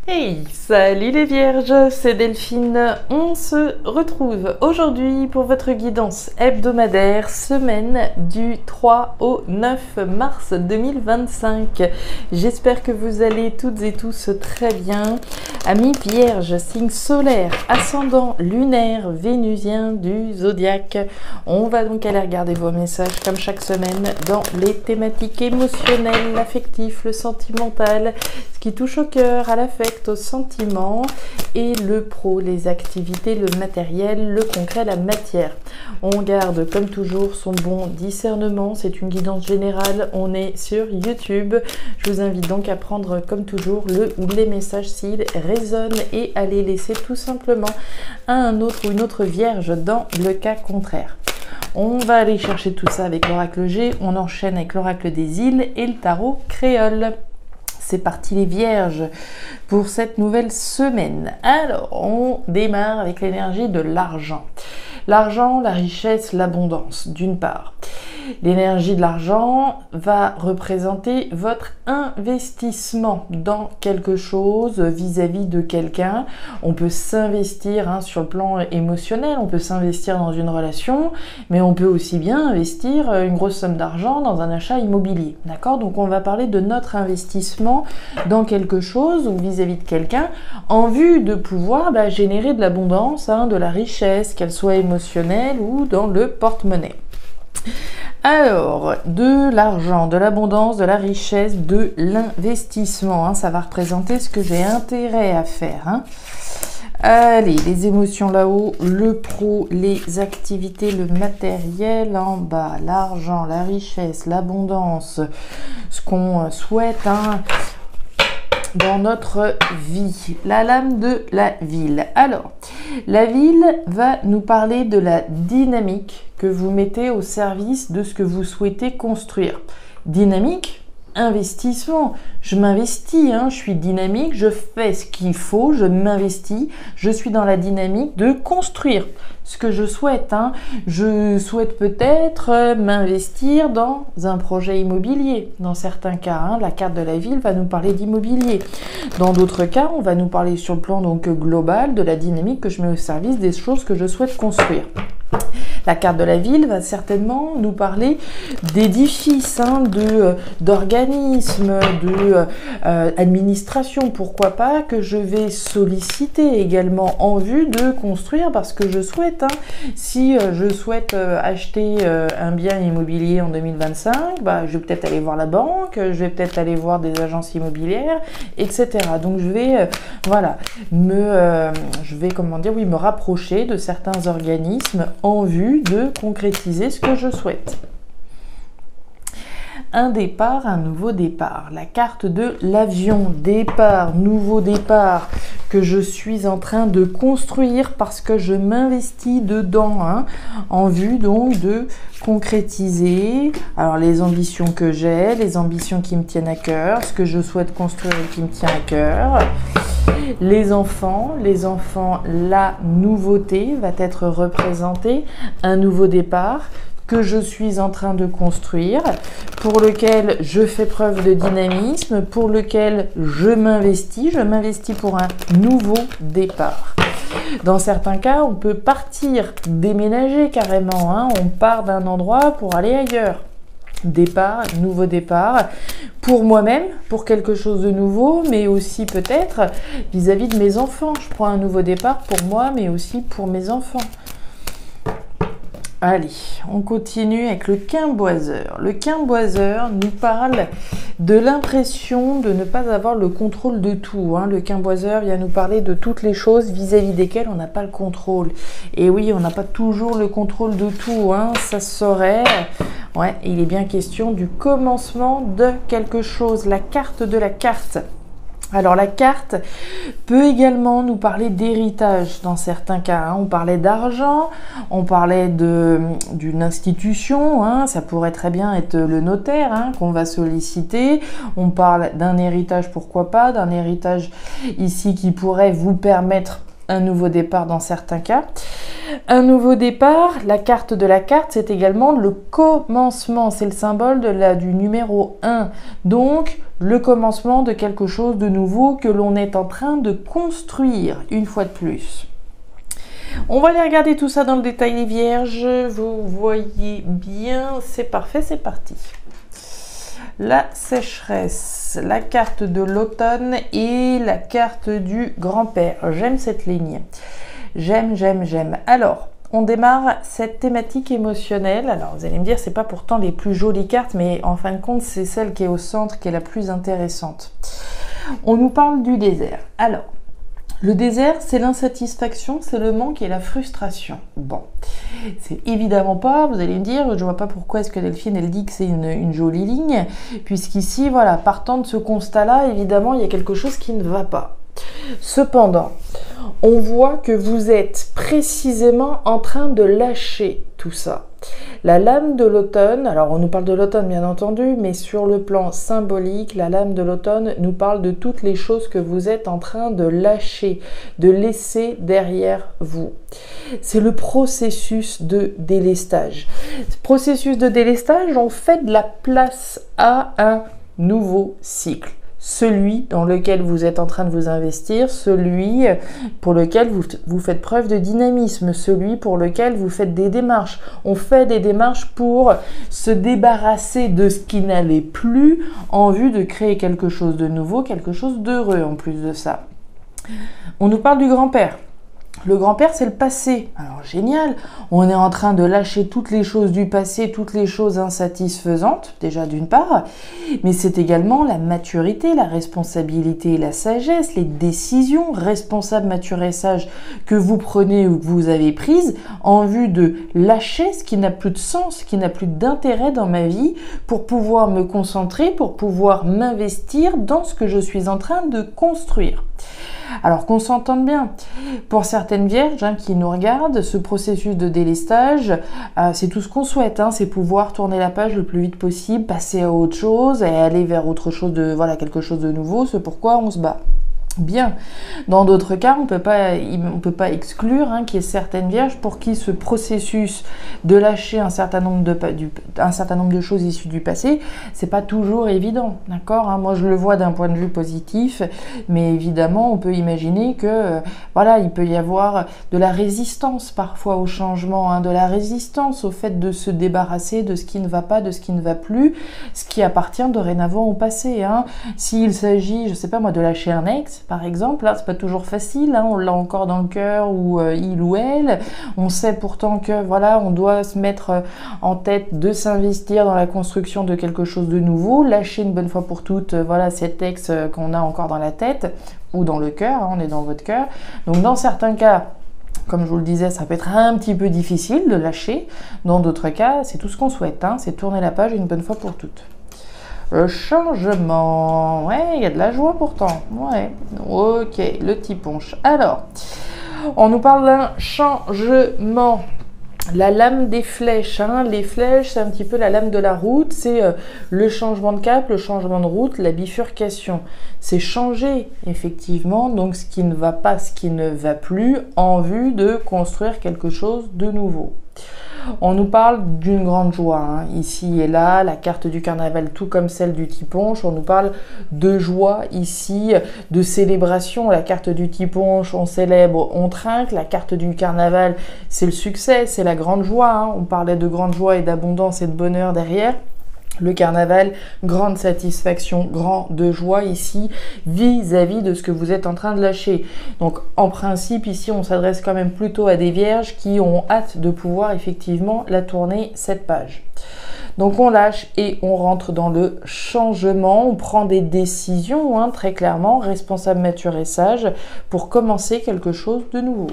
Hey, salut les vierges, c'est Delphine. On se retrouve aujourd'hui pour votre guidance hebdomadaire, semaine du 3 au 9 mars 2025. J'espère que vous allez toutes et tous très bien. Amis vierges, signe solaire, ascendant lunaire, vénusien du zodiaque. On va donc aller regarder vos messages comme chaque semaine dans les thématiques émotionnelles, l'affectif, le sentimental, ce qui touche au cœur, à l'affect, au sentiment, et le pro, les activités, le matériel, le concret, la matière. On garde comme toujours son bon discernement, c'est une guidance générale, on est sur YouTube. Je vous invite donc à prendre comme toujours le ou les messages s'ils résonnent et à les laisser tout simplement à un autre ou une autre vierge dans le cas contraire. On va aller chercher tout ça avec l'oracle G, on enchaîne avec l'oracle des îles et le tarot créole. C'est parti les vierges pour cette nouvelle semaine. Alors, on démarre avec l'énergie de l'argent. L'argent, la richesse, l'abondance, d'une part. L'énergie de l'argent va représenter votre investissement dans quelque chose vis-à-vis de quelqu'un. On peut s'investir sur le plan émotionnel, on peut s'investir dans une relation, mais on peut aussi bien investir une grosse somme d'argent dans un achat immobilier. D'accord? Donc on va parler de notre investissement dans quelque chose ou vis-à-vis de quelqu'un en vue de pouvoir générer de l'abondance, de la richesse, qu'elle soit émotionnelle ou dans le porte-monnaie. Alors, de l'argent, de l'abondance, de la richesse, de l'investissement, ça va représenter ce que j'ai intérêt à faire. Allez, les émotions là-haut, le pro, les activités, le matériel en bas, l'argent, la richesse, l'abondance, ce qu'on souhaite dans notre vie, la lame de la ville. Alors, la ville va nous parler de la dynamique que vous mettez au service de ce que vous souhaitez construire. Dynamique, investissement. Je m'investis, je suis dynamique, je fais ce qu'il faut, je m'investis, je suis dans la dynamique de construire ce que je souhaite. Je souhaite peut-être m'investir dans un projet immobilier. Dans certains cas, la carte de la ville va nous parler d'immobilier. Dans d'autres cas, on va nous parler sur le plan global de la dynamique que je mets au service des choses que je souhaite construire. La carte de la ville va certainement nous parler d'édifices, d'organismes, d'administration, pourquoi pas, que je vais solliciter également en vue de construire parce que je souhaite. Si je souhaite acheter un bien immobilier en 2025, je vais peut-être aller voir la banque, je vais peut-être aller voir des agences immobilières, etc. Donc je vais, me rapprocher de certains organismes en vue de concrétiser ce que je souhaite. Un départ, un nouveau départ. La carte de l'avion, départ, nouveau départ, que je suis en train de construire parce que je m'investis dedans, en vue donc de concrétiser alors les ambitions que j'ai, les ambitions qui me tiennent à cœur, ce que je souhaite construire et qui me tient à cœur. Les enfants, la nouveauté va être représentée, un nouveau départ que je suis en train de construire, pour lequel je fais preuve de dynamisme, pour lequel je m'investis pour un nouveau départ. Dans certains cas, on peut partir, déménager carrément, on part d'un endroit pour aller ailleurs. Départ, nouveau départ, pour moi-même, pour quelque chose de nouveau, mais aussi peut-être vis-à-vis de mes enfants. Je prends un nouveau départ pour moi, mais aussi pour mes enfants. Allez, on continue avec le quimboiseur. Le quimboiseur nous parle de l'impression de ne pas avoir le contrôle de tout. Le quimboiseur vient nous parler de toutes les choses vis-à-vis desquelles on n'a pas le contrôle. Et oui, on n'a pas toujours le contrôle de tout. Ça serait... il est bien question du commencement de quelque chose. La carte de la carte. Alors la carte peut également nous parler d'héritage dans certains cas. On parlait d'argent, on parlait d'une institution, ça pourrait très bien être le notaire qu'on va solliciter. On parle d'un héritage, pourquoi pas, d'un héritage ici qui pourrait vous permettre un nouveau départ dans certains cas. Un nouveau départ, la carte de la carte, c'est également le commencement. C'est le symbole du numéro 1. Donc, le commencement de quelque chose de nouveau que l'on est en train de construire, une fois de plus. On va aller regarder tout ça dans le détail, les vierges. Vous voyez bien, c'est parfait, c'est parti. La sécheresse, la carte de l'automne et la carte du grand-père. J'aime cette ligne. J'aime, j'aime, j'aime. Alors, on démarre cette thématique émotionnelle. Alors, vous allez me dire, c'est pas pourtant les plus jolies cartes, mais en fin de compte, c'est celle qui est au centre, qui est la plus intéressante. On nous parle du désert. Alors, le désert, c'est l'insatisfaction, c'est le manque et la frustration. Bon, c'est évidemment pas, vous allez me dire, je vois pas pourquoi est-ce que Delphine, elle dit que c'est une jolie ligne, puisqu'ici, voilà, partant de ce constat-là, évidemment, il y a quelque chose qui ne va pas. Cependant, on voit que vous êtes précisément en train de lâcher tout ça. La lame de l'automne, alors on nous parle de l'automne bien entendu, mais sur le plan symbolique, la lame de l'automne nous parle de toutes les choses que vous êtes en train de lâcher, de laisser derrière vous. C'est le processus de délestage. Ce processus de délestage, on fait de la place à un nouveau cycle. Celui dans lequel vous êtes en train de vous investir, celui pour lequel vous faites preuve de dynamisme, celui pour lequel vous faites des démarches. On fait des démarches pour se débarrasser de ce qui n'allait plus en vue de créer quelque chose de nouveau, quelque chose d'heureux en plus de ça. On nous parle du grand-père. Le grand-père, c'est le passé. Alors, génial, on est en train de lâcher toutes les choses du passé, toutes les choses insatisfaisantes, déjà d'une part, mais c'est également la maturité, la responsabilité et la sagesse, les décisions responsables, matures et sages que vous prenez ou que vous avez prises en vue de lâcher ce qui n'a plus de sens, ce qui n'a plus d'intérêt dans ma vie pour pouvoir me concentrer, pour pouvoir m'investir dans ce que je suis en train de construire. Alors qu'on s'entende bien, pour certaines vierges qui nous regardent, ce processus de délestage, c'est tout ce qu'on souhaite, c'est pouvoir tourner la page le plus vite possible, passer à autre chose et aller vers autre chose quelque chose de nouveau, ce pourquoi on se bat. Bien. Dans d'autres cas, on peut pas exclure qu'il y ait certaines vierges pour qui ce processus de lâcher un certain nombre de choses issues du passé, c'est pas toujours évident, d'accord. Moi, je le vois d'un point de vue positif, mais évidemment, on peut imaginer que il peut y avoir de la résistance parfois au changement, de la résistance au fait de se débarrasser de ce qui ne va pas, de ce qui ne va plus, ce qui appartient dorénavant au passé. S'il s'agit, je sais pas moi, de lâcher un ex, par exemple, là, c'est pas toujours facile, on l'a encore dans le cœur, ou il ou elle, on sait pourtant que, on doit se mettre en tête de s'investir dans la construction de quelque chose de nouveau, lâcher une bonne fois pour toutes, cet ex qu'on a encore dans la tête, ou dans le cœur, on est dans votre cœur. Donc, dans certains cas, comme je vous le disais, ça peut être un petit peu difficile de lâcher. Dans d'autres cas, c'est tout ce qu'on souhaite, c'est tourner la page une bonne fois pour toutes. Le changement, ouais, il y a de la joie pourtant, ouais, ok, le petit punch. Alors, on nous parle d'un changement. La lame des flèches, les flèches, c'est un petit peu la lame de la route, c'est le changement de cap, le changement de route, la bifurcation. C'est changer, effectivement, donc ce qui ne va pas, ce qui ne va plus, en vue de construire quelque chose de nouveau. On nous parle d'une grande joie, ici et là, la carte du carnaval, tout comme celle du tiponche, on nous parle de joie ici, de célébration. La carte du tiponche, on célèbre, on trinque. La carte du carnaval, c'est le succès, c'est la grande joie. On parlait de grande joie et d'abondance et de bonheur derrière. Le carnaval, grande satisfaction, grande joie ici vis-à-vis de ce que vous êtes en train de lâcher. Donc en principe ici on s'adresse quand même plutôt à des vierges qui ont hâte de pouvoir effectivement la tourner cette page. Donc on lâche et on rentre dans le changement, on prend des décisions très clairement, responsable, mature et sage pour commencer quelque chose de nouveau.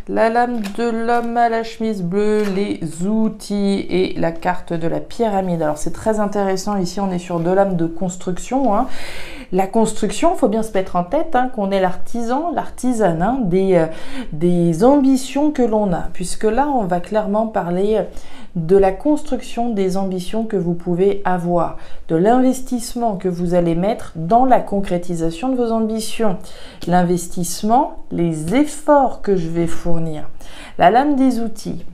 La lame de l'homme à la chemise bleue, les outils et la carte de la pyramide. Alors c'est très intéressant, ici on est sur deux lames de construction. La construction, il faut bien se mettre en tête qu'on est l'artisan, l'artisanat des ambitions que l'on a. Puisque là, on va clairement parler de la construction des ambitions que vous pouvez avoir, de l'investissement que vous allez mettre dans la concrétisation de vos ambitions. L'investissement, les efforts que je vais fournir. La lame des outils.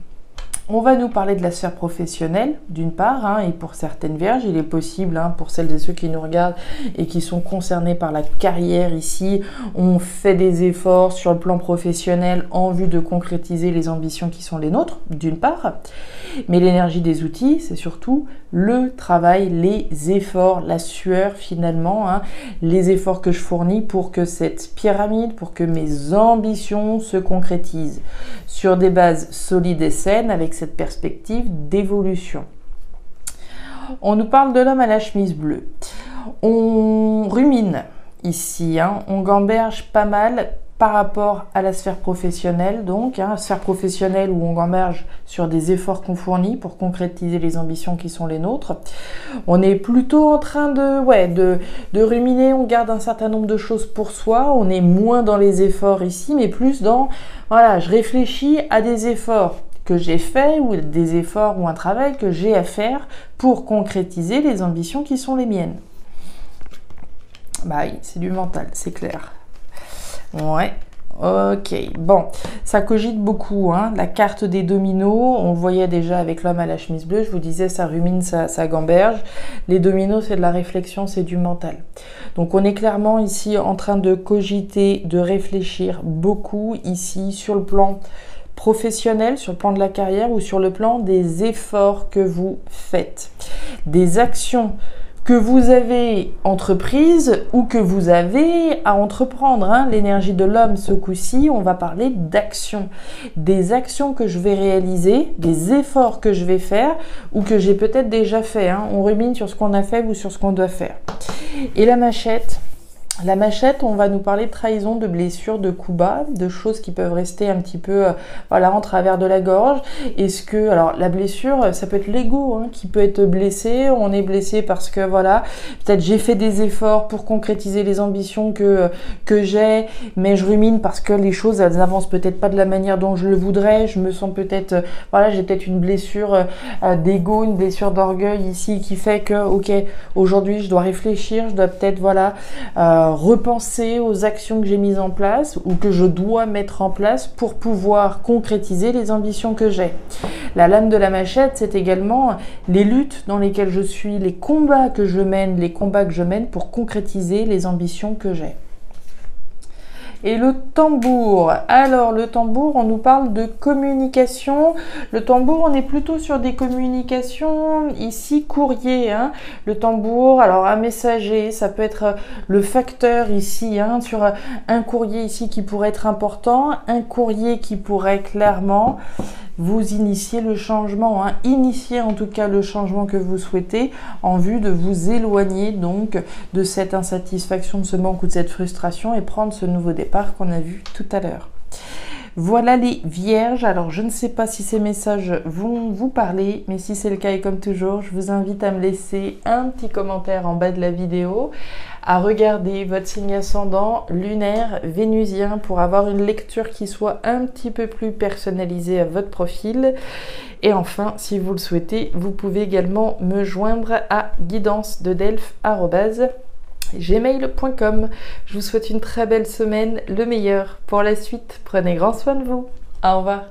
On va nous parler de la sphère professionnelle, d'une part, et pour certaines vierges, il est possible, pour celles et ceux qui nous regardent et qui sont concernés par la carrière ici, on fait des efforts sur le plan professionnel en vue de concrétiser les ambitions qui sont les nôtres, d'une part. Mais l'énergie des outils, c'est surtout le travail, les efforts, la sueur finalement, les efforts que je fournis pour que cette pyramide, pour que mes ambitions se concrétisent sur des bases solides et saines avec cette perspective d'évolution. On nous parle de l'homme à la chemise bleue. On rumine ici, on gamberge pas mal par rapport à la sphère professionnelle, donc, sphère professionnelle où on gamberge sur des efforts qu'on fournit pour concrétiser les ambitions qui sont les nôtres. On est plutôt en train de ruminer, on garde un certain nombre de choses pour soi, on est moins dans les efforts ici, mais plus dans, voilà, je réfléchis à des efforts que j'ai fait ou des efforts ou un travail que j'ai à faire pour concrétiser les ambitions qui sont les miennes. Bah oui, c'est du mental, c'est clair. Ouais, ok. Bon, ça cogite beaucoup, la carte des dominos, on le voyait déjà avec l'homme à la chemise bleue, je vous disais, ça rumine, ça gamberge. Les dominos, c'est de la réflexion, c'est du mental. Donc on est clairement ici en train de cogiter, de réfléchir beaucoup ici sur le plan professionnel, sur le plan de la carrière ou sur le plan des efforts que vous faites, des actions que vous avez entreprises ou que vous avez à entreprendre. L'énergie de l'homme, ce coup-ci, on va parler d'actions. Des actions que je vais réaliser, des efforts que je vais faire ou que j'ai peut-être déjà fait. On rumine sur ce qu'on a fait ou sur ce qu'on doit faire. Et la machette. La machette, on va nous parler de trahison, de blessures, de coups bas, de choses qui peuvent rester un petit peu en travers de la gorge. Est-ce que, alors la blessure, ça peut être l'ego qui peut être blessé. On est blessé parce que voilà, peut-être j'ai fait des efforts pour concrétiser les ambitions que j'ai, mais je rumine parce que les choses, elles n'avancent peut-être pas de la manière dont je le voudrais. Je me sens peut-être, j'ai peut-être une blessure d'ego, une blessure d'orgueil ici qui fait que, ok, aujourd'hui je dois réfléchir, je dois peut-être, repenser aux actions que j'ai mises en place ou que je dois mettre en place pour pouvoir concrétiser les ambitions que j'ai. La lame de la machette, c'est également les luttes dans lesquelles je suis, les combats que je mène pour concrétiser les ambitions que j'ai. Et le tambour. Alors, le tambour, on nous parle de communication. Le tambour, on est plutôt sur des communications, ici, courrier. Le tambour, alors un messager, ça peut être le facteur ici, sur un courrier ici qui pourrait être important, un courrier qui pourrait clairement vous initier le changement, initier en tout cas le changement que vous souhaitez en vue de vous éloigner donc de cette insatisfaction, de ce manque ou de cette frustration et prendre ce nouveau départ qu'on a vu tout à l'heure. Voilà les vierges, alors je ne sais pas si ces messages vont vous parler, mais si c'est le cas et comme toujours, je vous invite à me laisser un petit commentaire en bas de la vidéo, à regarder votre signe ascendant, lunaire, vénusien pour avoir une lecture qui soit un petit peu plus personnalisée à votre profil. Et enfin, si vous le souhaitez, vous pouvez également me joindre à guidance-de-delphes@gmail.com. Je vous souhaite une très belle semaine, le meilleur pour la suite. Prenez grand soin de vous. Au revoir.